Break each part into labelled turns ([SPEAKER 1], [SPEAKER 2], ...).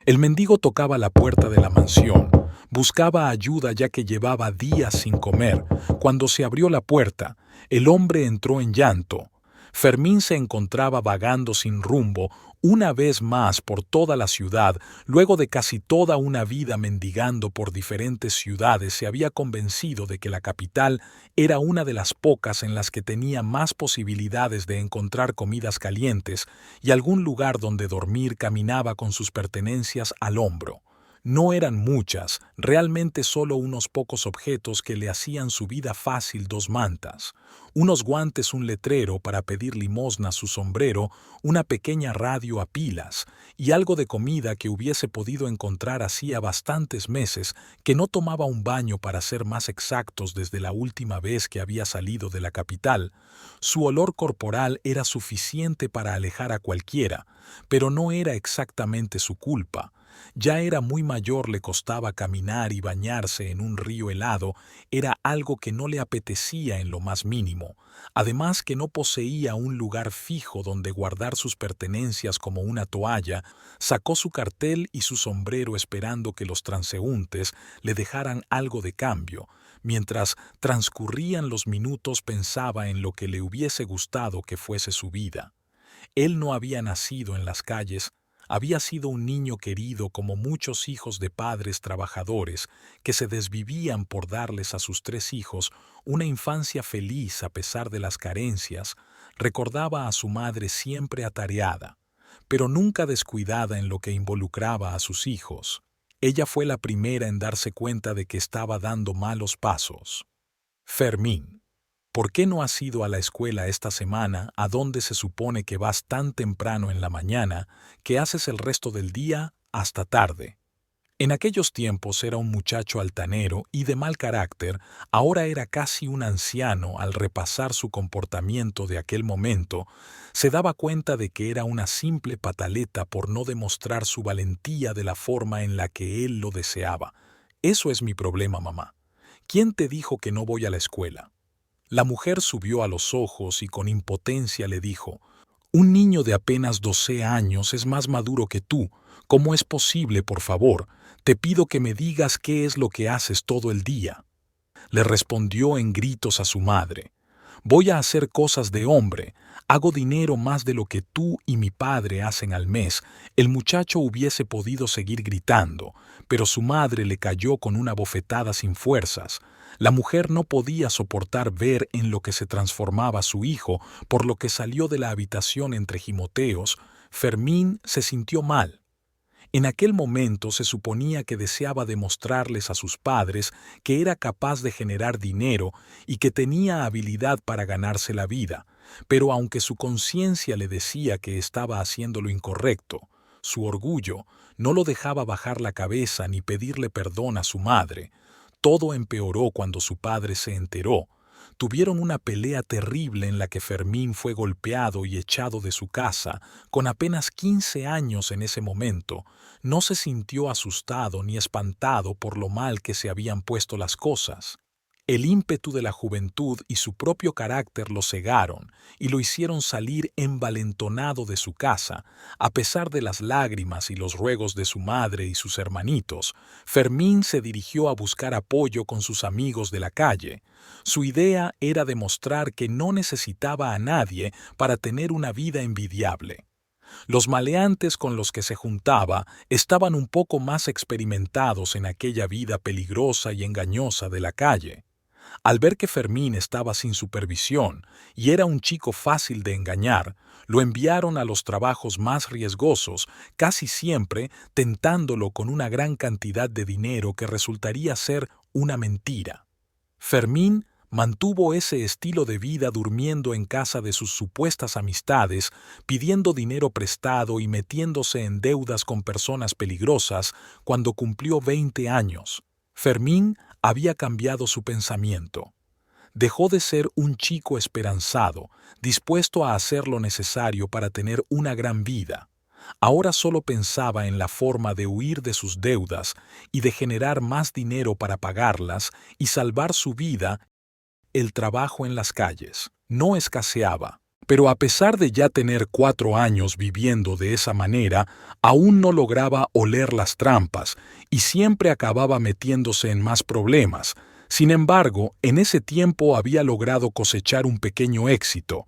[SPEAKER 1] El mendigo tocaba la puerta de la mansión. Buscaba ayuda ya que llevaba días sin comer. Cuando se abrió la puerta, el hombre entró en llanto. Fermín se encontraba vagando sin rumbo una vez más por toda la ciudad. Luego de casi toda una vida mendigando por diferentes ciudades, se había convencido de que la capital era una de las pocas en las que tenía más posibilidades de encontrar comidas calientes y algún lugar donde dormir. Caminaba con sus pertenencias al hombro. No eran muchas, realmente solo unos pocos objetos que le hacían su vida fácil: 2 mantas, unos guantes, un letrero para pedir limosna, su sombrero, una pequeña radio a pilas y algo de comida que hubiese podido encontrar hacía bastantes meses que no tomaba un baño, para ser más exactos, desde la última vez que había salido de la capital. Su olor corporal era suficiente para alejar a cualquiera, pero no era exactamente su culpa. Ya era muy mayor, le costaba caminar y bañarse en un río helado era algo que no le apetecía en lo más mínimo. Además que no poseía un lugar fijo donde guardar sus pertenencias como una toalla. Sacó su cartel y su sombrero esperando que los transeúntes le dejaran algo de cambio. Mientras transcurrían los minutos pensaba en lo que le hubiese gustado que fuese su vida. Él no había nacido en las calles. Había sido un niño querido como muchos hijos de padres trabajadores que se desvivían por darles a sus 3 hijos una infancia feliz a pesar de las carencias. Recordaba a su madre siempre atareada, pero nunca descuidada en lo que involucraba a sus hijos. Ella fue la primera en darse cuenta de que estaba dando malos pasos. Fermín, ¿por qué no has ido a la escuela esta semana? ¿A dónde se supone que vas tan temprano en la mañana que haces el resto del día hasta tarde? En aquellos tiempos era un muchacho altanero y de mal carácter. Ahora era casi un anciano. Al repasar su comportamiento de aquel momento, se daba cuenta de que era una simple pataleta por no demostrar su valentía de la forma en la que él lo deseaba. Eso es mi problema, mamá. ¿Quién te dijo que no voy a la escuela? La mujer subió a los ojos y con impotencia le dijo: un niño de apenas 12 años es más maduro que tú. ¿Cómo es posible? Por favor, te pido que me digas qué es lo que haces todo el día. Le respondió en gritos a su madre: voy a hacer cosas de hombre. Hago dinero más de lo que tú y mi padre hacen al mes. El muchacho hubiese podido seguir gritando, pero su madre le cayó con una bofetada sin fuerzas. La mujer no podía soportar ver en lo que se transformaba su hijo, por lo que salió de la habitación entre gimoteos. Fermín se sintió mal. En aquel momento se suponía que deseaba demostrarles a sus padres que era capaz de generar dinero y que tenía habilidad para ganarse la vida, pero aunque su conciencia le decía que estaba haciendo lo incorrecto, su orgullo no lo dejaba bajar la cabeza ni pedirle perdón a su madre. Todo empeoró cuando su padre se enteró. Tuvieron una pelea terrible en la que Fermín fue golpeado y echado de su casa. Con apenas 15 años en ese momento, no se sintió asustado ni espantado por lo mal que se habían puesto las cosas. El ímpetu de la juventud y su propio carácter lo cegaron y lo hicieron salir envalentonado de su casa. A pesar de las lágrimas y los ruegos de su madre y sus hermanitos, Fermín se dirigió a buscar apoyo con sus amigos de la calle. Su idea era demostrar que no necesitaba a nadie para tener una vida envidiable. Los maleantes con los que se juntaba estaban un poco más experimentados en aquella vida peligrosa y engañosa de la calle. Al ver que Fermín estaba sin supervisión y era un chico fácil de engañar, lo enviaron a los trabajos más riesgosos, casi siempre tentándolo con una gran cantidad de dinero que resultaría ser una mentira. Fermín mantuvo ese estilo de vida durmiendo en casa de sus supuestas amistades, pidiendo dinero prestado y metiéndose en deudas con personas peligrosas. Cuando cumplió 20 años, Fermín había cambiado su pensamiento. Dejó de ser un chico esperanzado, dispuesto a hacer lo necesario para tener una gran vida. Ahora solo pensaba en la forma de huir de sus deudas y de generar más dinero para pagarlas y salvar su vida. El trabajo en las calles no escaseaba, Pero a pesar de ya tener 4 años viviendo de esa manera, aún no lograba oler las trampas y siempre acababa metiéndose en más problemas. Sin embargo, en ese tiempo había logrado cosechar un pequeño éxito.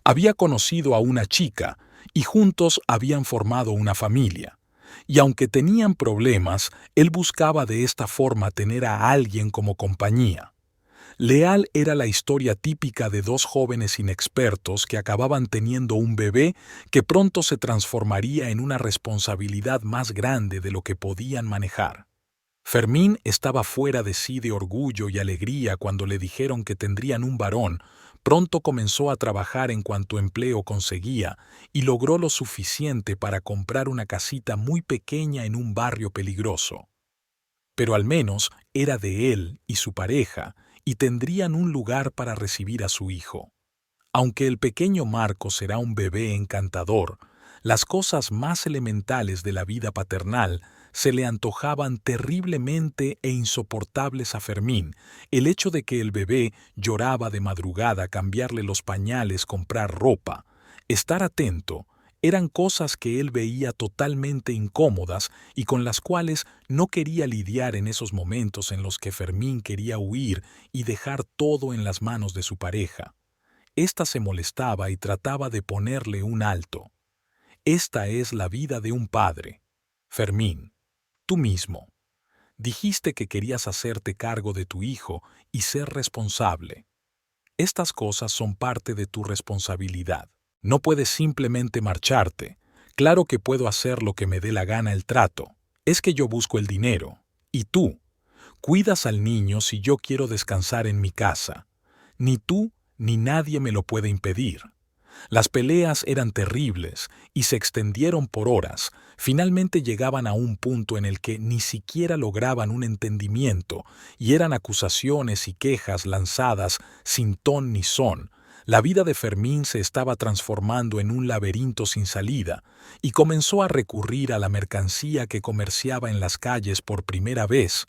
[SPEAKER 1] Había conocido a una chica y juntos habían formado una familia. Y aunque tenían problemas, él buscaba de esta forma tener a alguien como compañía. Leal era la historia típica de dos jóvenes inexpertos que acababan teniendo un bebé que pronto se transformaría en una responsabilidad más grande de lo que podían manejar. Fermín estaba fuera de sí de orgullo y alegría cuando le dijeron que tendrían un varón. Pronto comenzó a trabajar en cuanto empleo conseguía y logró lo suficiente para comprar una casita muy pequeña en un barrio peligroso. Pero al menos era de él y su pareja, y tendrían un lugar para recibir a su hijo. Aunque el pequeño Marco será un bebé encantador, las cosas más elementales de la vida paternal se le antojaban terriblemente e insoportables a Fermín. El hecho de que el bebé lloraba de madrugada, cambiarle los pañales, comprar ropa, estar atento, eran cosas que él veía totalmente incómodas y con las cuales no quería lidiar en esos momentos en los que Fermín quería huir y dejar todo en las manos de su pareja. Esta se molestaba y trataba de ponerle un alto. Esta es la vida de un padre. Fermín, tú mismo, dijiste que querías hacerte cargo de tu hijo y ser responsable. Estas cosas son parte de tu responsabilidad. No puedes simplemente marcharte. Claro que puedo hacer lo que me dé la gana el trato. Es que yo busco el dinero. Y tú, cuidas al niño si yo quiero descansar en mi casa. Ni tú ni nadie me lo puede impedir. Las peleas eran terribles y se extendieron por horas. Finalmente llegaban a un punto en el que ni siquiera lograban un entendimiento y eran acusaciones y quejas lanzadas sin ton ni son. La vida de Fermín se estaba transformando en un laberinto sin salida y comenzó a recurrir a la mercancía que comerciaba en las calles por primera vez.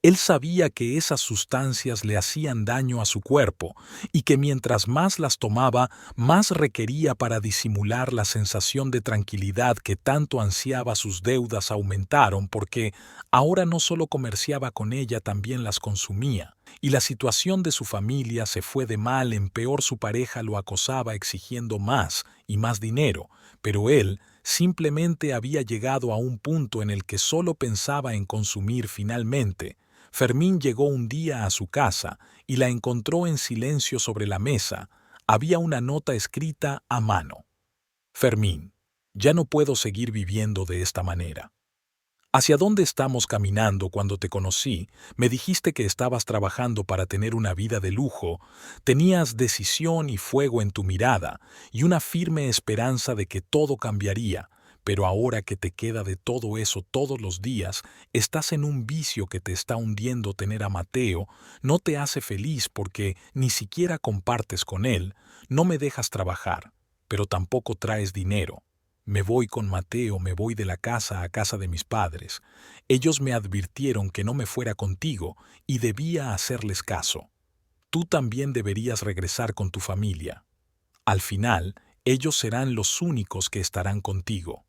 [SPEAKER 1] Él sabía que esas sustancias le hacían daño a su cuerpo y que mientras más las tomaba, más requería para disimular la sensación de tranquilidad que tanto ansiaba. Sus deudas aumentaron porque ahora no solo comerciaba con ella, también las consumía. Y la situación de su familia se fue de mal en peor. Su pareja lo acosaba exigiendo más y más dinero, pero él simplemente había llegado a un punto en el que solo pensaba en consumir. Finalmente, Fermín llegó un día a su casa y la encontró en silencio sobre la mesa. Había una nota escrita a mano. Fermín, ya no puedo seguir viviendo de esta manera. ¿Hacia dónde estamos caminando? Cuando te conocí, me dijiste que estabas trabajando para tener una vida de lujo, tenías decisión y fuego en tu mirada y una firme esperanza de que todo cambiaría, pero ahora que te queda de todo eso todos los días, estás en un vicio que te está hundiendo. Tener a Mateo no te hace feliz porque ni siquiera compartes con él, no me dejas trabajar, pero tampoco traes dinero. Me voy con Mateo, me voy de la casa a casa de mis padres. Ellos me advirtieron que no me fuera contigo y debía hacerles caso. Tú también deberías regresar con tu familia. Al final, ellos serán los únicos que estarán contigo.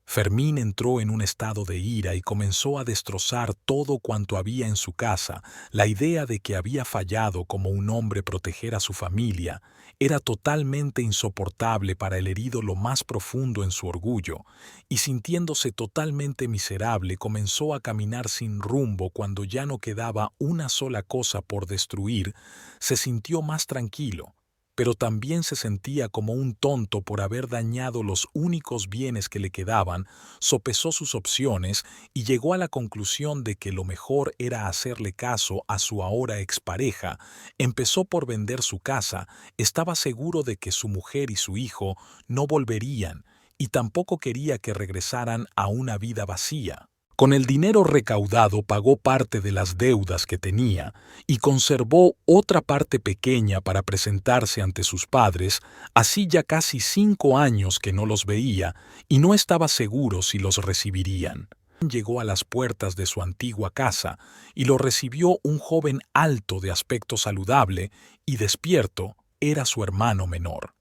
[SPEAKER 1] Fermín entró en un estado de ira y comenzó a destrozar todo cuanto había en su casa. La idea de que había fallado como un hombre proteger a su familia era totalmente insoportable para el herido lo más profundo en su orgullo, y sintiéndose totalmente miserable comenzó a caminar sin rumbo. Cuando ya no quedaba una sola cosa por destruir, se sintió más tranquilo, pero también se sentía como un tonto por haber dañado los únicos bienes que le quedaban. Sopesó sus opciones y llegó a la conclusión de que lo mejor era hacerle caso a su ahora expareja. Empezó por vender su casa. Estaba seguro de que su mujer y su hijo no volverían, y tampoco quería que regresaran a una vida vacía. Con el dinero recaudado pagó parte de las deudas que tenía y conservó otra parte pequeña para presentarse ante sus padres. Así ya casi 5 años que no los veía y no estaba seguro si los recibirían. Llegó a las puertas de su antigua casa y lo recibió un joven alto de aspecto saludable y despierto. Era su hermano menor.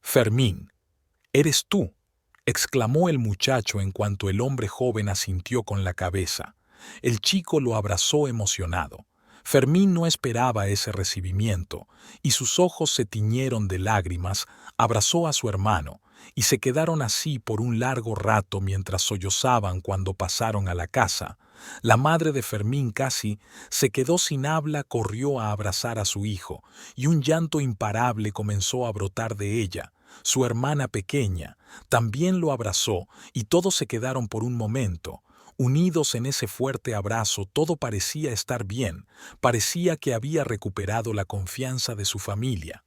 [SPEAKER 1] Fermín, «¿Eres tú?», exclamó el muchacho en cuanto el hombre joven asintió con la cabeza. El chico lo abrazó emocionado. Fermín no esperaba ese recibimiento, y sus ojos se tiñeron de lágrimas. Abrazó a su hermano, y se quedaron así por un largo rato mientras sollozaban cuando pasaron a la casa. La madre de Fermín casi se quedó sin habla, corrió a abrazar a su hijo, y un llanto imparable comenzó a brotar de ella. Su hermana pequeña también lo abrazó, y todos se quedaron por un momento. Unidos en ese fuerte abrazo, todo parecía estar bien, parecía que había recuperado la confianza de su familia.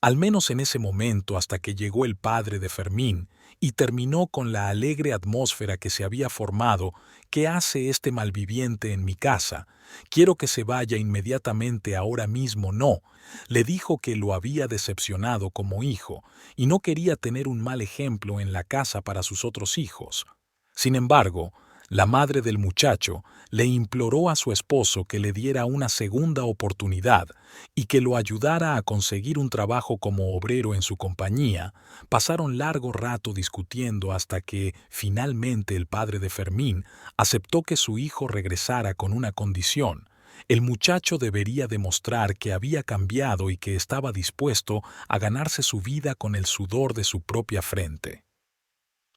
[SPEAKER 1] Al menos en ese momento, hasta que llegó el padre de Fermín y terminó con la alegre atmósfera que se había formado. «¿Qué hace este malviviente en mi casa? Quiero que se vaya inmediatamente, ahora mismo no». Le dijo que lo había decepcionado como hijo y no quería tener un mal ejemplo en la casa para sus otros hijos. Sin embargo, la madre del muchacho le imploró a su esposo que le diera una segunda oportunidad y que lo ayudara a conseguir un trabajo como obrero en su compañía. Pasaron largo rato discutiendo hasta que, finalmente, el padre de Fermín aceptó que su hijo regresara con una condición. El muchacho debería demostrar que había cambiado y que estaba dispuesto a ganarse su vida con el sudor de su propia frente.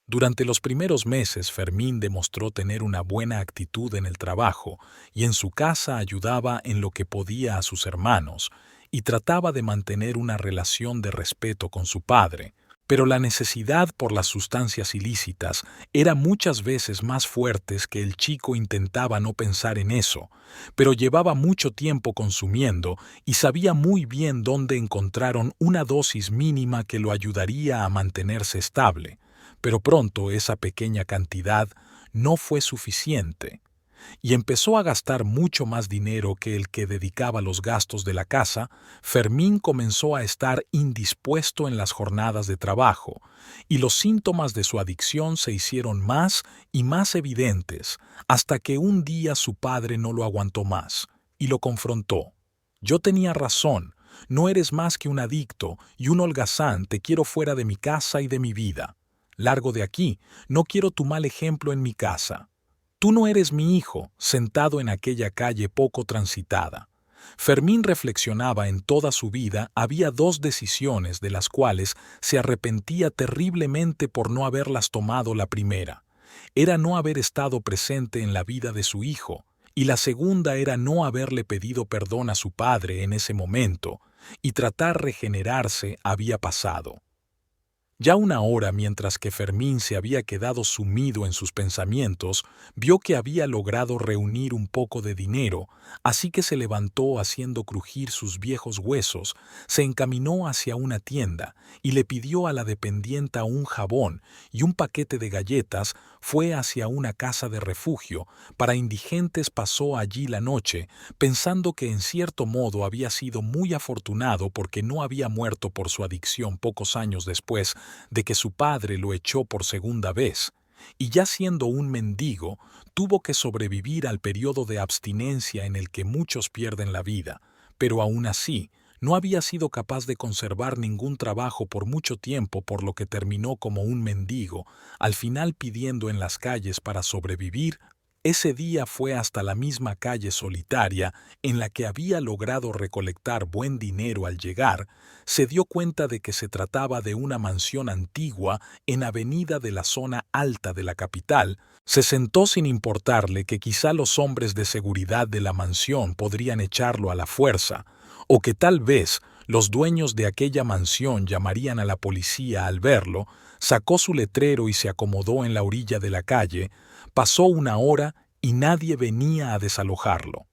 [SPEAKER 1] Durante los primeros meses, Fermín demostró tener una buena actitud en el trabajo y en su casa ayudaba en lo que podía a sus hermanos y trataba de mantener una relación de respeto con su padre. Pero la necesidad por las sustancias ilícitas era muchas veces más fuerte que el chico. Intentaba no pensar en eso, pero llevaba mucho tiempo consumiendo y sabía muy bien dónde encontraron una dosis mínima que lo ayudaría a mantenerse estable. Pero pronto esa pequeña cantidad no fue suficiente, y empezó a gastar mucho más dinero que el que dedicaba a los gastos de la casa. Fermín comenzó a estar indispuesto en las jornadas de trabajo, y los síntomas de su adicción se hicieron más y más evidentes, hasta que un día su padre no lo aguantó más, y lo confrontó. «Yo tenía razón, no eres más que un adicto y un holgazán, te quiero fuera de mi casa y de mi vida. Largo de aquí, no quiero tu mal ejemplo en mi casa. Tú no eres mi hijo», sentado en aquella calle poco transitada. Fermín reflexionaba. En toda su vida había dos decisiones de las cuales se arrepentía terriblemente por no haberlas tomado. La primera era no haber estado presente en la vida de su hijo, y la segunda era no haberle pedido perdón a su padre en ese momento, y tratar regenerarse. Había pasado ya una hora mientras que Fermín se había quedado sumido en sus pensamientos. Vio que había logrado reunir un poco de dinero, así que se levantó haciendo crujir sus viejos huesos, se encaminó hacia una tienda y le pidió a la dependienta un jabón y un paquete de galletas. Fue hacia una casa de refugio para indigentes. Pasó allí la noche, pensando que en cierto modo había sido muy afortunado porque no había muerto por su adicción pocos años después de que su padre lo echó por segunda vez, y ya siendo un mendigo, tuvo que sobrevivir al periodo de abstinencia en el que muchos pierden la vida, pero aún así no había sido capaz de conservar ningún trabajo por mucho tiempo, por lo que terminó como un mendigo, al final pidiendo en las calles para sobrevivir. Ese día fue hasta la misma calle solitaria en la que había logrado recolectar buen dinero. Al llegar, se dio cuenta de que se trataba de una mansión antigua en avenida de la zona alta de la capital. Se sentó sin importarle que quizá los hombres de seguridad de la mansión podrían echarlo a la fuerza, o que tal vez los dueños de aquella mansión llamarían a la policía. Al verlo, sacó su letrero y se acomodó en la orilla de la calle. Pasó una hora y nadie venía a desalojarlo.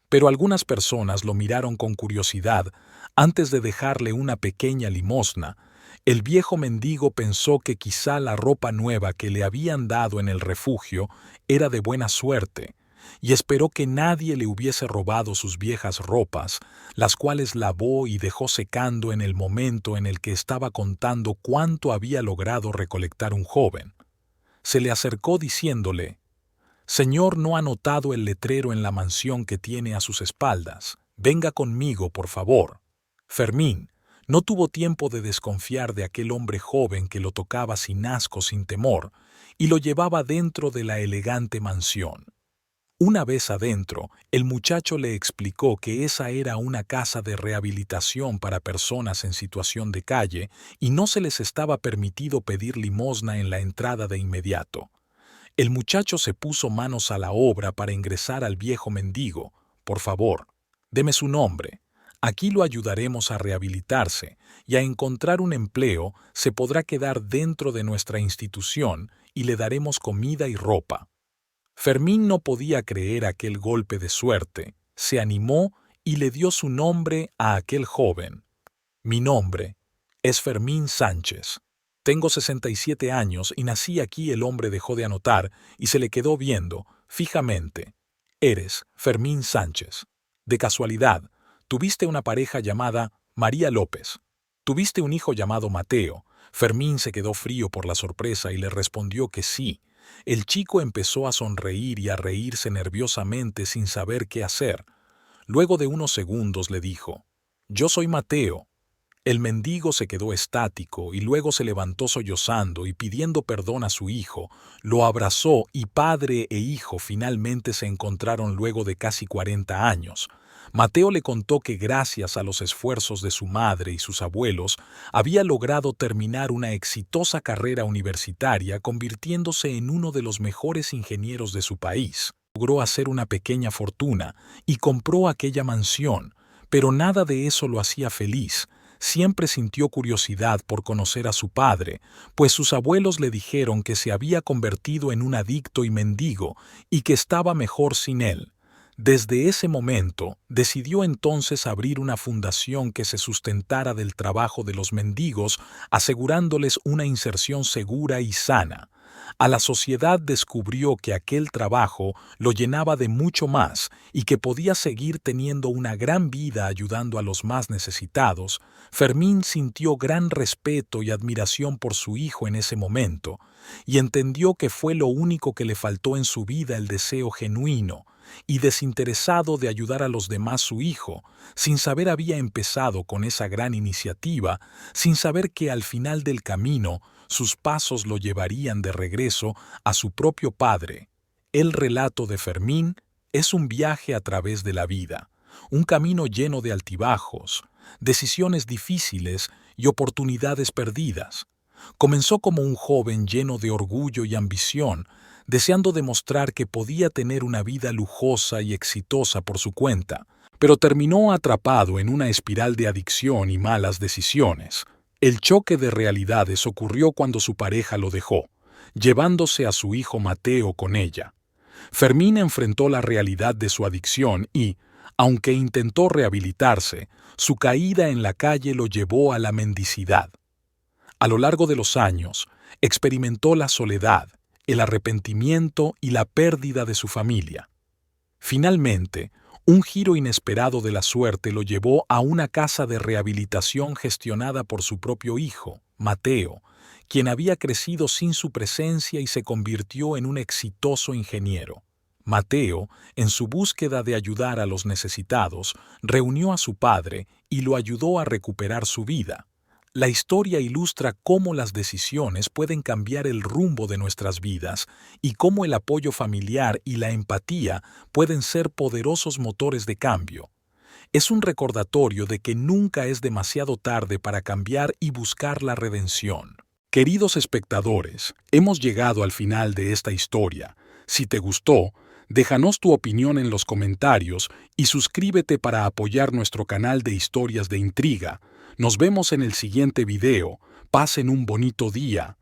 [SPEAKER 1] Pero algunas personas lo miraron con curiosidad antes de dejarle una pequeña limosna. El viejo mendigo pensó que quizá la ropa nueva que le habían dado en el refugio era de buena suerte, y esperó que nadie le hubiese robado sus viejas ropas, las cuales lavó y dejó secando en el momento en el que estaba contando cuánto había logrado recolectar un joven. Se le acercó diciéndole: «Señor, ¿no ha notado el letrero en la mansión que tiene a sus espaldas? Venga conmigo, por favor». Fermín No tuvo tiempo de desconfiar de aquel hombre joven que lo tocaba sin asco, sin temor, y lo llevaba dentro de la elegante mansión. Una vez adentro, el muchacho le explicó que esa era una casa de rehabilitación para personas en situación de calle y no se les estaba permitido pedir limosna en la entrada de inmediato. El muchacho se puso manos a la obra para ingresar al viejo mendigo. Por favor, deme su nombre. Aquí lo ayudaremos a rehabilitarse y a encontrar un empleo. Se podrá quedar dentro de nuestra institución y le daremos comida y ropa. Fermín no podía creer aquel golpe de suerte. Se animó y le dio su nombre a aquel joven. Mi nombre es Fermín Sánchez. Tengo 67 años y nací aquí. El hombre dejó de anotar y se le quedó viendo fijamente. Eres Fermín Sánchez. De casualidad, tuviste una pareja llamada María López. Tuviste un hijo llamado Mateo. Fermín se quedó frío por la sorpresa y le respondió que sí. El chico empezó a sonreír y a reírse nerviosamente sin saber qué hacer. Luego de unos segundos le dijo: «Yo soy Mateo». El mendigo se quedó estático y luego se levantó sollozando y pidiendo perdón a su hijo, lo abrazó y padre e hijo finalmente se encontraron luego de casi 40 años. Mateo le contó que gracias a los esfuerzos de su madre y sus abuelos había logrado terminar una exitosa carrera universitaria convirtiéndose en uno de los mejores ingenieros de su país. Logró hacer una pequeña fortuna y compró aquella mansión, pero nada de eso lo hacía feliz. Siempre sintió curiosidad por conocer a su padre, pues sus abuelos le dijeron que se había convertido en un adicto y mendigo y que estaba mejor sin él. Desde ese momento, decidió entonces abrir una fundación que se sustentara del trabajo de los mendigos, asegurándoles una inserción segura y sana. A la sociedad descubrió que aquel trabajo lo llenaba de mucho más y que podía seguir teniendo una gran vida ayudando a los más necesitados. Fermín sintió gran respeto y admiración por su hijo en ese momento y entendió que fue lo único que le faltó en su vida, el deseo genuino y desinteresado de ayudar a los demás. Su hijo, sin saber, había empezado con esa gran iniciativa, sin saber que al final del camino sus pasos lo llevarían de regreso a su propio padre. El relato de Fermín es un viaje a través de la vida, un camino lleno de altibajos, decisiones difíciles y oportunidades perdidas. Comenzó como un joven lleno de orgullo y ambición, deseando demostrar que podía tener una vida lujosa y exitosa por su cuenta, pero terminó atrapado en una espiral de adicción y malas decisiones. El choque de realidades ocurrió cuando su pareja lo dejó, llevándose a su hijo Mateo con ella. Fermín enfrentó la realidad de su adicción y, aunque intentó rehabilitarse, su caída en la calle lo llevó a la mendicidad. A lo largo de los años, experimentó la soledad, el arrepentimiento y la pérdida de su familia. Finalmente, un giro inesperado de la suerte lo llevó a una casa de rehabilitación gestionada por su propio hijo, Mateo, quien había crecido sin su presencia y se convirtió en un exitoso ingeniero. Mateo, en su búsqueda de ayudar a los necesitados, reunió a su padre y lo ayudó a recuperar su vida. La historia ilustra cómo las decisiones pueden cambiar el rumbo de nuestras vidas y cómo el apoyo familiar y la empatía pueden ser poderosos motores de cambio. Es un recordatorio de que nunca es demasiado tarde para cambiar y buscar la redención. Queridos espectadores, hemos llegado al final de esta historia. Si te gustó, déjanos tu opinión en los comentarios y suscríbete para apoyar nuestro canal de historias de intriga. Nos vemos en el siguiente video. Pasen un bonito día.